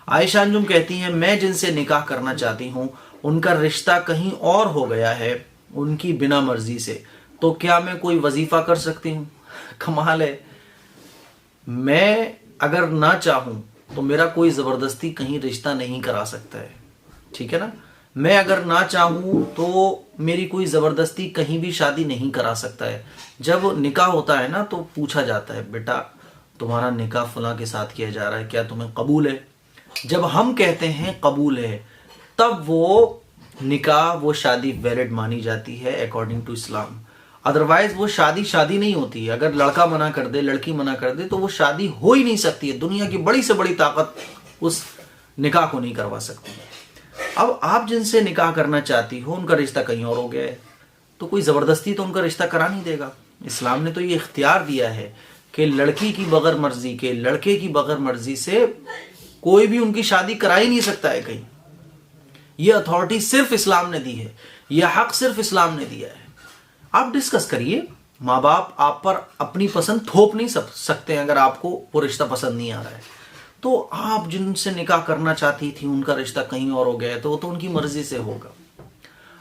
عائشہ انجم کہتی ہیں میں جن سے نکاح کرنا چاہتی ہوں ان کا رشتہ کہیں اور ہو گیا ہے ان کی بنا مرضی سے، تو کیا میں کوئی وظیفہ کر سکتی ہوں؟ کمال ہے، میں اگر نہ چاہوں تو میرا کوئی زبردستی کہیں رشتہ نہیں کرا سکتا ہے، ٹھیک ہے نا؟ میں اگر نہ چاہوں تو میری کوئی زبردستی کہیں بھی شادی نہیں کرا سکتا ہے۔ جب نکاح ہوتا ہے نا تو پوچھا جاتا ہے بیٹا تمہارا نکاح فلاں کے ساتھ کیا جا رہا ہے، کیا تمہیں قبول ہے؟ جب ہم کہتے ہیں قبول ہے تب وہ نکاح وہ شادی ویلڈ مانی جاتی ہے اکارڈنگ ٹو اسلام، ادروائز وہ شادی نہیں ہوتی ہے۔ اگر لڑکا منع کر دے لڑکی منع کر دے تو وہ شادی ہو ہی نہیں سکتی ہے، دنیا کی بڑی سے بڑی طاقت اس نکاح کو نہیں کروا سکتی۔ اب آپ جن سے نکاح کرنا چاہتی ہو ان کا رشتہ کہیں اور ہو گیا ہے تو کوئی زبردستی تو ان کا رشتہ کرا نہیں دے گا۔ اسلام نے تو یہ اختیار دیا ہے کہ لڑکی کی بغیر مرضی کے لڑکے کی بغیر مرضی سے کوئی بھی ان کی شادی کرا ہی نہیں سکتا ہے کہیں۔ یہ اتھارٹی صرف اسلام نے دی ہے، یہ حق صرف اسلام نے دیا ہے۔ آپ ڈسکس کریے، ماں باپ آپ پر اپنی پسند تھوپ نہیں سکتے اگر آپ کو وہ رشتہ پسند نہیں آ رہا ہے۔ تو آپ جن سے نکاح کرنا چاہتی تھی ان کا رشتہ کہیں اور ہو گیا ہے تو وہ تو ان کی مرضی سے ہوگا۔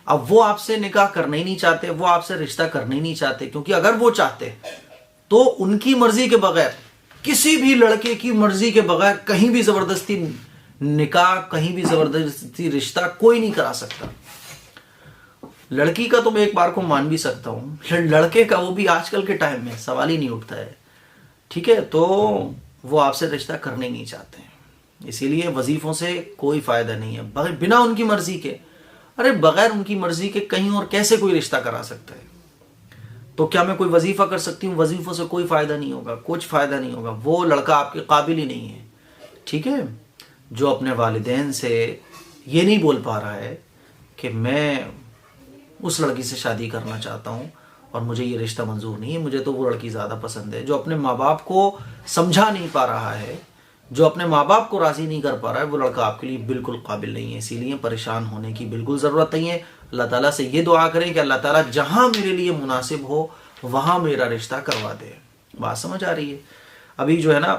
اب وہ آپ سے نکاح کرنا ہی نہیں چاہتے، وہ آپ سے رشتہ کرنا ہی نہیں چاہتے، کیونکہ اگر وہ چاہتے تو ان کی مرضی کے بغیر، کسی بھی لڑکے کی مرضی کے بغیر کہیں بھی زبردستی نکاح، کہیں بھی زبردستی رشتہ کوئی نہیں کرا سکتا۔ لڑکی کا تو میں ایک بار کو مان بھی سکتا ہوں، لڑکے کا وہ بھی آج کل کے ٹائم میں سوال ہی نہیں اٹھتا ہے، ٹھیک ہے؟ تو وہ آپ سے رشتہ کرنے نہیں چاہتے ہیں، اسی لیے وظیفوں سے کوئی فائدہ نہیں ہے بنا ان کی مرضی کے۔ ارے بغیر ان کی مرضی کے کہیں اور کیسے کوئی رشتہ کرا سکتا ہے؟ تو کیا میں کوئی وظیفہ کر سکتی ہوں؟ وظیفوں سے کوئی فائدہ نہیں ہوگا، کچھ فائدہ نہیں ہوگا، وہ لڑکا آپ کے قابل ہی نہیں ہے، ٹھیک ہے؟ جو اپنے والدین سے یہ نہیں بول پا رہا ہے کہ میں اس لڑکی سے شادی کرنا چاہتا ہوں اور مجھے یہ رشتہ منظور نہیں ہے، مجھے تو وہ لڑکی زیادہ پسند ہے، جو اپنے ماں باپ کو سمجھا نہیں پا رہا ہے، جو اپنے ماں باپ کو راضی نہیں کر پا رہا ہے، وہ لڑکا آپ کے لیے بالکل قابل نہیں ہے۔ اسی لیے پریشان ہونے کی بالکل ضرورت نہیں ہے۔ اللہ تعالیٰ سے یہ دعا کریں کہ اللہ تعالیٰ جہاں میرے لیے مناسب ہو وہاں میرا رشتہ کروا دے۔ بات سمجھ آ رہی ہے؟ ابھی جو ہے نا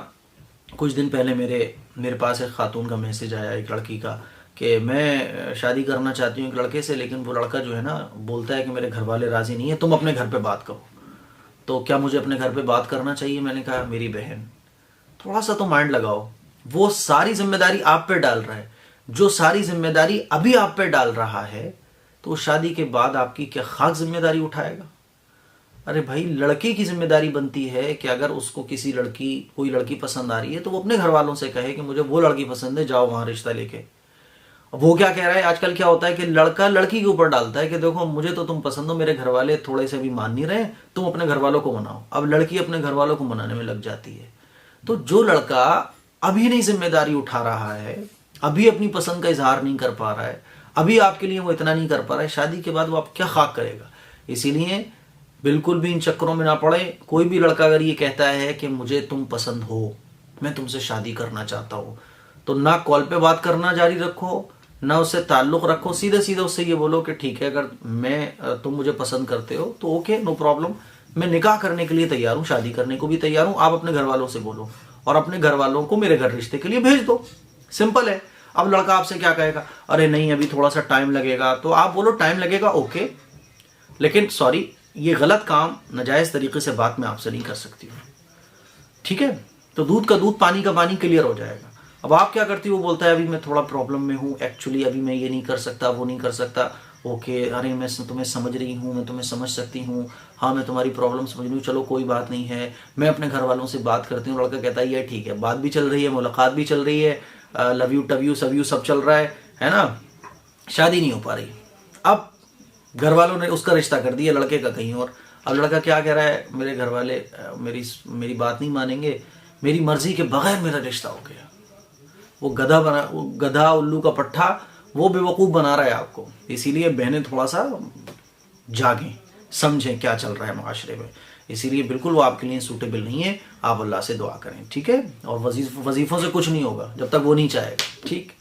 کچھ دن پہلے میرے پاس ایک خاتون کا میسج آیا ایک لڑکی کا کہ میں شادی کرنا چاہتی ہوں ایک لڑکے سے، لیکن وہ لڑکا جو ہے نا بولتا ہے کہ میرے گھر والے راضی نہیں ہیں، تم اپنے گھر پہ بات کرو۔ تو کیا مجھے اپنے گھر پہ بات کرنا چاہیے؟ میں نے کہا میری بہن تھوڑا سا تو مائنڈ لگاؤ، وہ ساری ذمہ داری آپ پہ ڈال رہا ہے، جو ساری ذمہ داری ابھی آپ پہ ڈال رہا ہے تو شادی کے بعد آپ کی کیا خاک ذمہ داری اٹھائے گا؟ ارے بھائی لڑکی کی ذمہ داری بنتی ہے کہ اگر اس کو کوئی لڑکی پسند آ رہی ہے تو وہ اپنے گھر والوں سے کہے کہ مجھے وہ لڑکی پسند ہے، جاؤ وہاں رشتہ لے کے۔ وہ کیا کہہ رہا ہے؟ آج کل کیا ہوتا ہے کہ لڑکا لڑکی کے اوپر ڈالتا ہے کہ دیکھو مجھے تو تم پسند ہو، میرے گھر والے تھوڑے سے بھی مان نہیں رہے، تم اپنے گھر والوں کو مناؤ۔ اب لڑکی اپنے گھر والوں کو منانے میں لگ جاتی ہے۔ تو جو لڑکا ابھی نہیں ذمہ داری اٹھا رہا ہے، ابھی اپنی پسند کا اظہار نہیں کر پا رہا ہے، ابھی آپ کے لیے وہ اتنا نہیں کر پا رہا ہے، شادی کے بعد وہ آپ کیا خاک کرے گا؟ اسی لیے بالکل بھی ان چکروں میں نہ پڑے۔ کوئی بھی لڑکا اگر یہ کہتا ہے کہ مجھے تم پسند ہو، میں تم سے شادی کرنا چاہتا ہوں، تو نہ کال پہ بات کرنا جاری رکھو، نہ اس سے تعلق رکھو، سیدھے اس سے یہ بولو کہ ٹھیک ہے اگر تم مجھے پسند کرتے ہو تو اوکے، نو پرابلم، میں نکاح کرنے کے لیے تیار ہوں، شادی کرنے کو بھی تیار ہوں، آپ اپنے گھر والوں سے بولو اور اپنے گھر والوں کو میرے گھر رشتے کے لیے بھیج دو، سمپل ہے۔ اب لڑکا آپ سے کیا کہے گا؟ ارے نہیں ابھی تھوڑا سا ٹائم لگے گا، تو آپ بولو ٹائم لگے گا اوکے، لیکن سوری یہ غلط کام ناجائز طریقے سے بات میں آپ سے نہیں کر سکتی ہوں، ٹھیک ہے؟ تو دودھ کا دودھ پانی کا پانی کلیئر ہو جائے گا۔ اب آپ کیا کرتی ہو؟ وہ بولتا ہے ابھی میں تھوڑا پرابلم میں ہوں، ایکچولی ابھی میں یہ نہیں کر سکتا، وہ نہیں کر سکتا، اوکے، ارے میں تمہیں سمجھ رہی ہوں، میں تمہیں سمجھ سکتی ہوں، ہاں میں تمہاری پرابلم سمجھ رہی ہوں، چلو کوئی بات نہیں ہے، میں اپنے گھر والوں سے بات کرتی ہوں۔ لڑکا کہتا ہے یہ ٹھیک ہے، بات بھی چل رہی ہے، ملاقات بھی چل رہی ہے، لو یو ٹو یو سب یو سب چل رہا ہے نا، شادی نہیں ہو پا رہی۔ اب گھر والوں نے اس کا رشتہ کر دیا لڑکے کا کہیں اور۔ اب لڑکا کیا کہہ رہا ہے؟ میرے گھر والے میری بات نہیں مانیں گے، میری مرضی کے بغیر میرا رشتہ ہو گیا۔ وہ گدھا الو کا پٹھا وہ بے وقوف بنا رہا ہے آپ کو۔ اسی لیے بہنیں تھوڑا سا جاگیں، سمجھیں کیا چل رہا ہے معاشرے میں، اسی لیے بالکل وہ آپ کے لیے سوٹیبل نہیں ہے۔ آپ اللہ سے دعا کریں، ٹھیک ہے؟ اور وظیفوں سے کچھ نہیں ہوگا جب تک وہ نہیں چاہے گا، ٹھیک؟